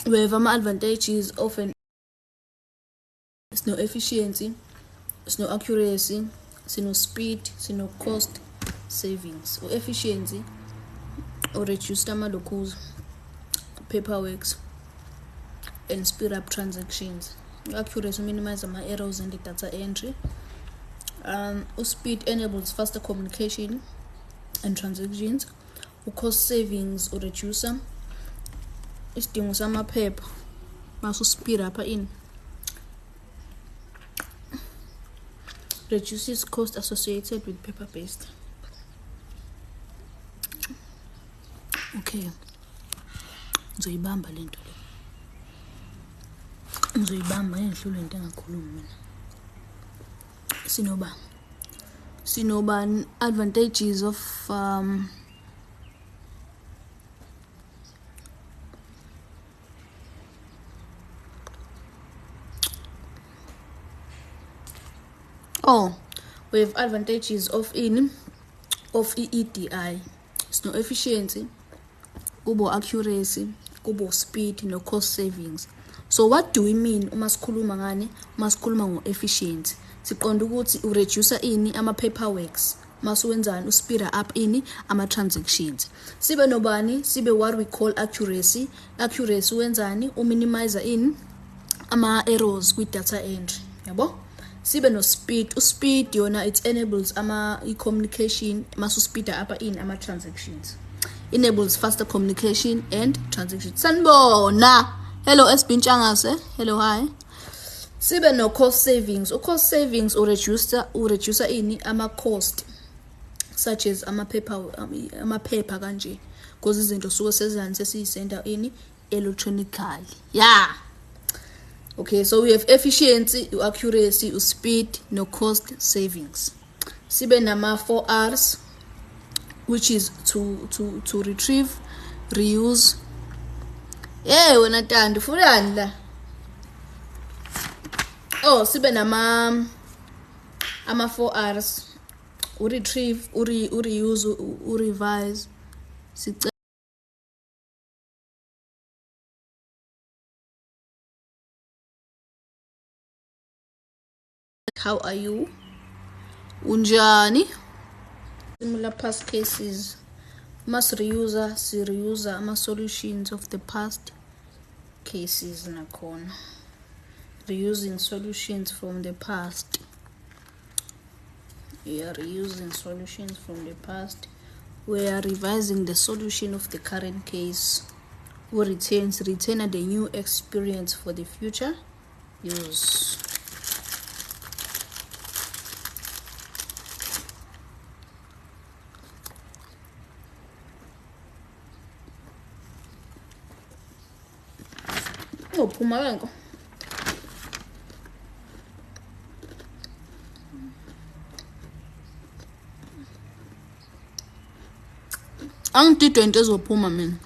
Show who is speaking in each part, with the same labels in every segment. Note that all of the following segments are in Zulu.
Speaker 1: We have advantages of an sino efficiency, sino accuracy, sino speed, sino cost savings. Efficiency or reduce locals, paperwork, and speed up transactions. Accuracy minimize errors in the data entry. Speed enables faster communication and transactions. Cost savings or reduce isidingo samaphepha masu speed up in reduces cost associated with paper-based. Okay, ngizoyibamba lento le. Ngizoyibamba ngedlule into engakhulumi mina. Sinoba advantages of we have advantages of EEDI. It's no efficiency, kubo accuracy, kubo speed, no cost savings. So what do we mean uma sikhuluma ngani? Uma sikhuluma ngo-efficiency, siqonda ukuthi ureduce ama-paperworks, masuwenzani uspeeda up ama-transactions. Sibe nobani? Sibe what we call accuracy. Accuracy wenzani? Uminimize ama-errors kwi-data entry, yabo? Sibe no speed. Speed yona it enables i-communication masu speeda up ama-transactions. Enables faster communication and transactions. Sanibona. Hello SB Ntshangase. Hello, hi. Sibe no cost savings. Cost savings reduce ama-cost such as amaphepha kanje, because izinto suke sezani sesiyisenda electronically. Yeah. Okay, so we have efficiency, accuracy, speed, no cost savings. Sibe nama 4 R's, which is to retrieve, reuse. Wena tanda ufulani la. Sibe nama 4 R's. Retrieve, reuse, revise. How are you? Unjani? Similar past cases. Must reuse ama solutions of the past cases nakhona. Reusing solutions from the past. We are reusing solutions from the past. We are revising the solution of the current case. Who retain the new experience for the future use. Phuma wenko. Angididwe into ezophuma mina.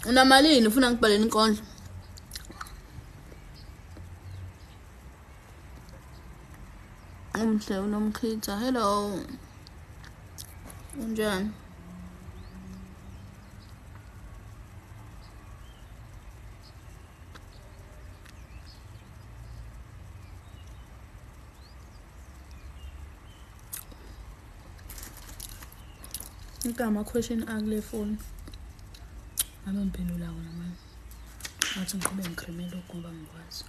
Speaker 1: Unamalini ufuna ngibhaleni inkondlo? Umhle unomkhitha. Hello. Unjani? Ngama question akule phone. Abemphendula wona manje. Ngathi ngiqhube ngikremela ngoba ngikwazi.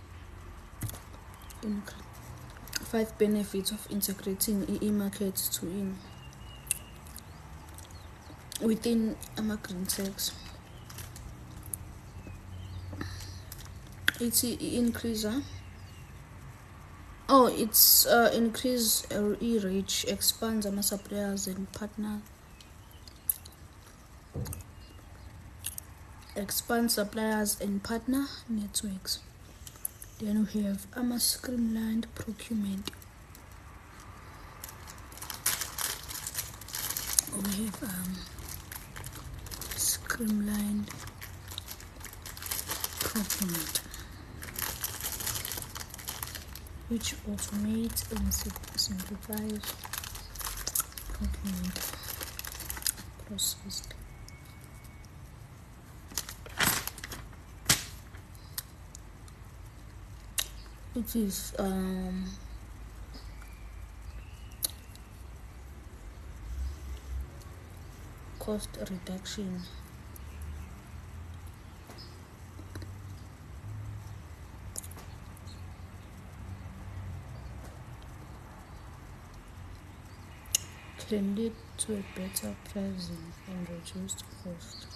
Speaker 1: 5 benefits of integrating e-market to within green tags. It's increaser. It's increase e-reach, expands our suppliers and partners. Expand suppliers and partner networks. Then we have streamlined procurement. We have streamlined procurement, which automates and simplifies procurement processed. It is cost reduction. Can lead to a better pricing and reduced cost.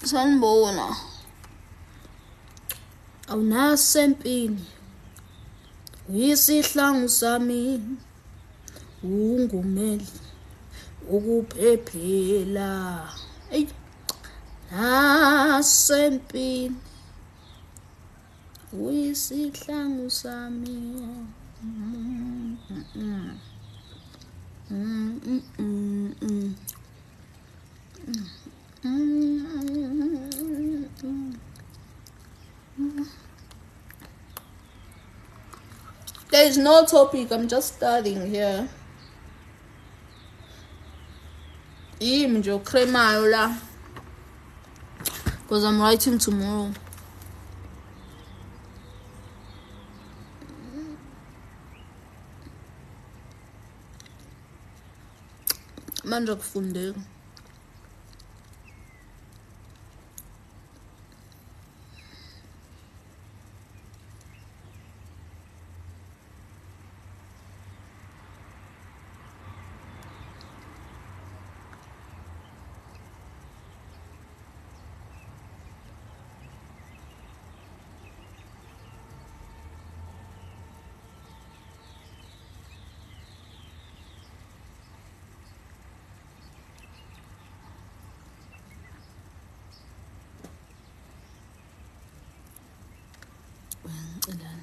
Speaker 1: Sanibona. Awunasempini. Uyisihlangu sami. Ungumeli ukuphephela. Ey. Nasempini. Uyisihlangu sami. There is no topic, I'm just starting here. Yimi nje okremayo la. Because I'm writing tomorrow. Manje kufundeka.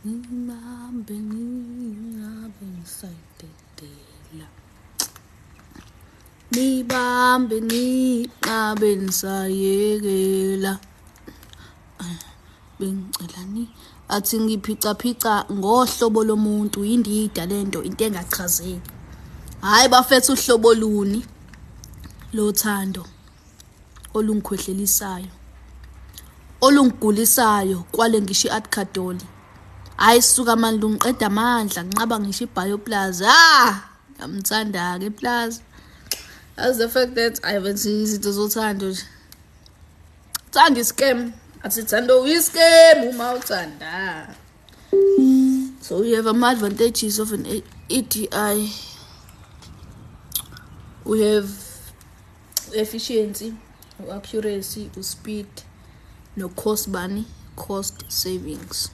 Speaker 1: Nibambe ningabe nisayekela. Bengicela athi ngiphica ngohlobo lomuntu indida lento into engachazeki. Hayi bafethu uhlobo luni lothando olungikhwehlelisayo olungigulisayo kwale ngisho iAdcadoli. Hayi suka manje lungiqeda amandla nginqaba ngisho iBioplus. Ngiyamthanda ke plus. As the fact that I haven't seen izinto zothando nje. Thanda scam. Asithando scam uma uthanda. So we have advantages of an EDI. We have efficiency, accuracy, speed, no cost savings.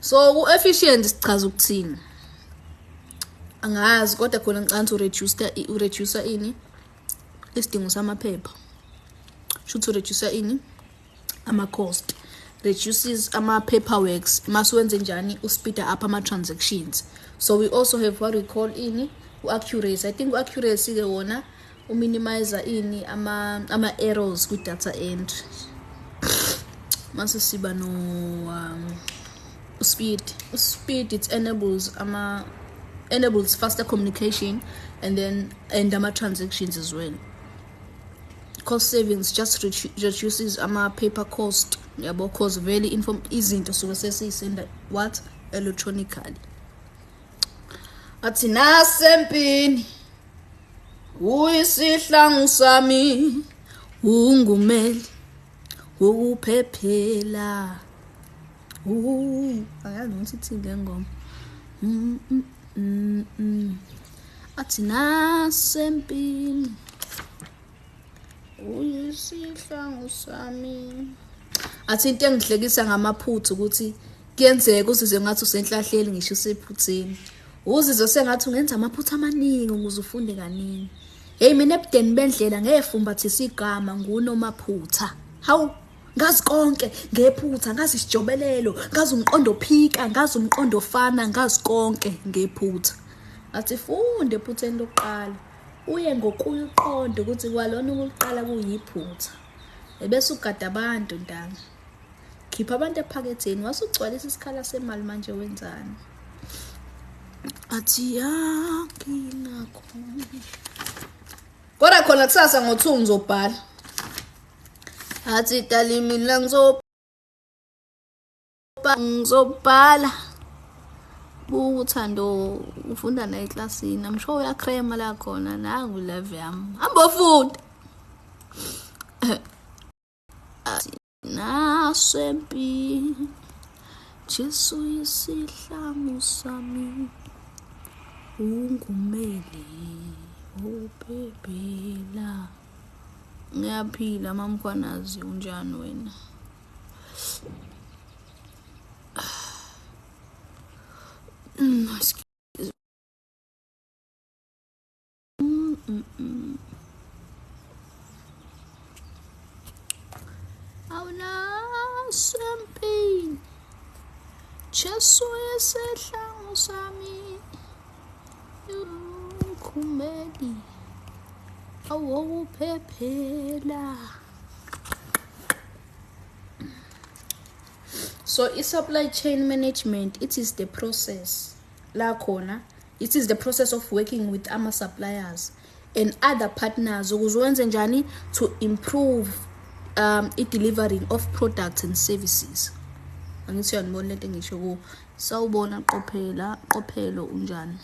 Speaker 1: So efficiency sichaza ukuthini? Angazi kodwa khona ngicela reduce ini isidingo samaphepha. Should reduce ini ama cost. Reduces ama paperworks. Masuwenze njani uspeed up ama transactions. So we also have what we call ini accuracy. I think accuracy ke wona minimize ini ama errors with data entry. Mase siba no speed it enables faster communication and ama transactions as well. Cost savings just reduces ama paper cost yabo cause very izinto suka sesiyisenda what electronically. Athi nasempini uyisihlangu sami ungumeli ukuphephela. Angazi ukuthi ithini le ngoma. Athi nasempini uyisihlangu sami. Athi into engihlekisa ngamaphutha ukuthi kuyenzeka uzizwe ngathi usenhlahleli ngisho usephutheni. Uzizwe sengathi ungenza amaphutha amaningi ukuze ufunde kaningi. Hey mina ebudeni bendlela ngefumbathisa igama nguNomaphutha. Hawu ngazi konke ngephutha, ngazi isijobelelo, ngazi umqondo phika, ngazi umqondo fana, ngazi konke ngephutha. Athi funde ephutheni lokuqala uye ngokuya uqondo ukuthi kwalona ukuqala kuyiphutha. Ebese ugada abantu ntanga. Khipha abantu ephaketheni wasugcwalisa isikhala semali manje wenzani? Athi yakingakho. Kodwa khona kusasa ngo2 ngizobhala. Athi talimi la ngizobhala. Uthando ufunda na eklasini. I'm sure uyakrema la khona nangu live yami. Hamba ufunda. Nasempi Jesu isihlangu sami ungumeli uphephela. Ngiyaphila mamkhwanazi unjani wena? Awunasempi Jesu isihlangu sami ungumeli awuphephela. So supply chain management, it is the process la khona, it is the process of working with ama suppliers and other partners ukuze wenze njani to improve i-delivering of products and services. Angithi uyanibona lento engisho ku sawubona qophelo unjani.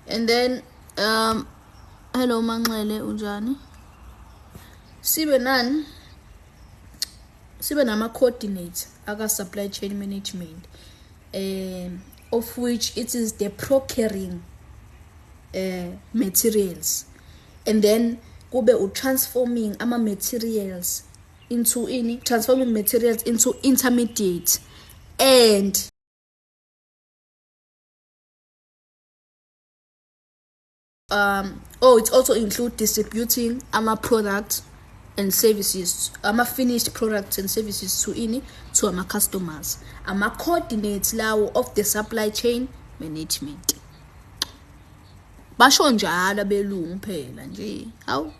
Speaker 1: And then hello Manxele unjani? Sibe nama coordinates aka supply chain management, of which it is the procuring materials, and then kube transforming ama materials into intermediate, and it also include distributing ama products and services, ama finished products and services to ama customers. Ama coordinates lawo of the supply chain management. Basho njalo abelungu phela nje. Hawu.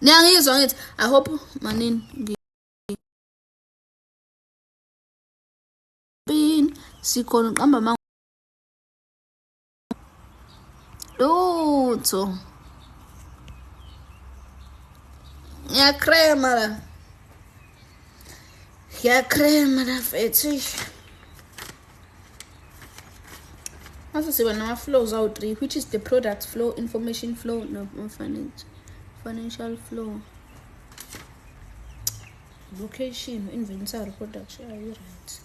Speaker 1: Niyangizwa ngithi I hope manini sikhona qamba lutho. Ngiyakrema la fethi. Also siba nama flows out 3, which is the product flow, information flow, no financial flow, location, inventory, production. Are you right?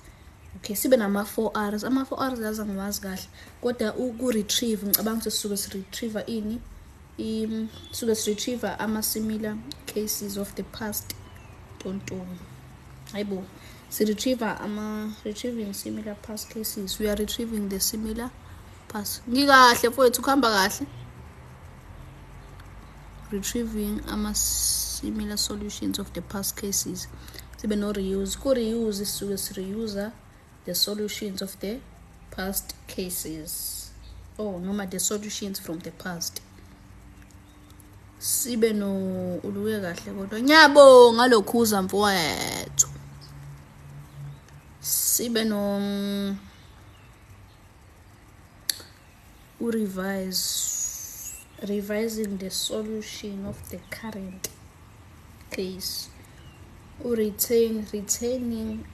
Speaker 1: Okay, sibe nama 4 R's. Ama 4 R's yaza ngiwazi kahle. Kodwa uku retrieve ngicabanga ukuthi suke retriever retriever ama similar cases of the past. Hayibo. Retrieving similar past cases. We are retrieving the similar past. Ngikahle mfowethu kuhamba kahle. Retrieving ama similar solutions of the past cases. Sibe no reuse. Ku reuse suke reuse the solutions of the past cases. Noma the solutions from the past. Sibe no uluke kahle kodwa ngiyabonga lokhuza mfowethu. Sibe no revising the solution of the current case. Retaining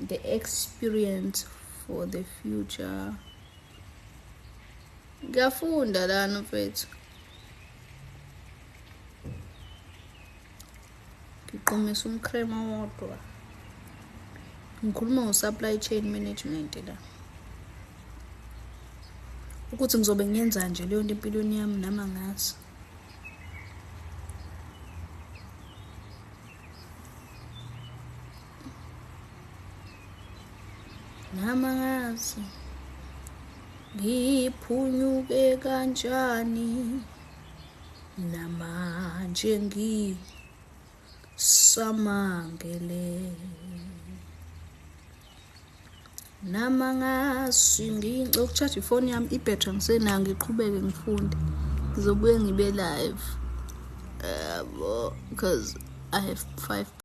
Speaker 1: the experience for the future. Ngiyafunda lana mfethu. ngiqomisa umcrema wodwa. Ngikhuluma ngo-supply chain management la, ukuthi ngizobe ngiyenza nje leyo nto empilweni yami nama ngazi. Nama ngazi ngiphunyuke kanjani, namanje ngisamangele. Nama ngazi ngicharge ifoni yami, ibhetri angisenayo, ngiqhubeke ngifunde. Ngizobuye ngibe live because I have 5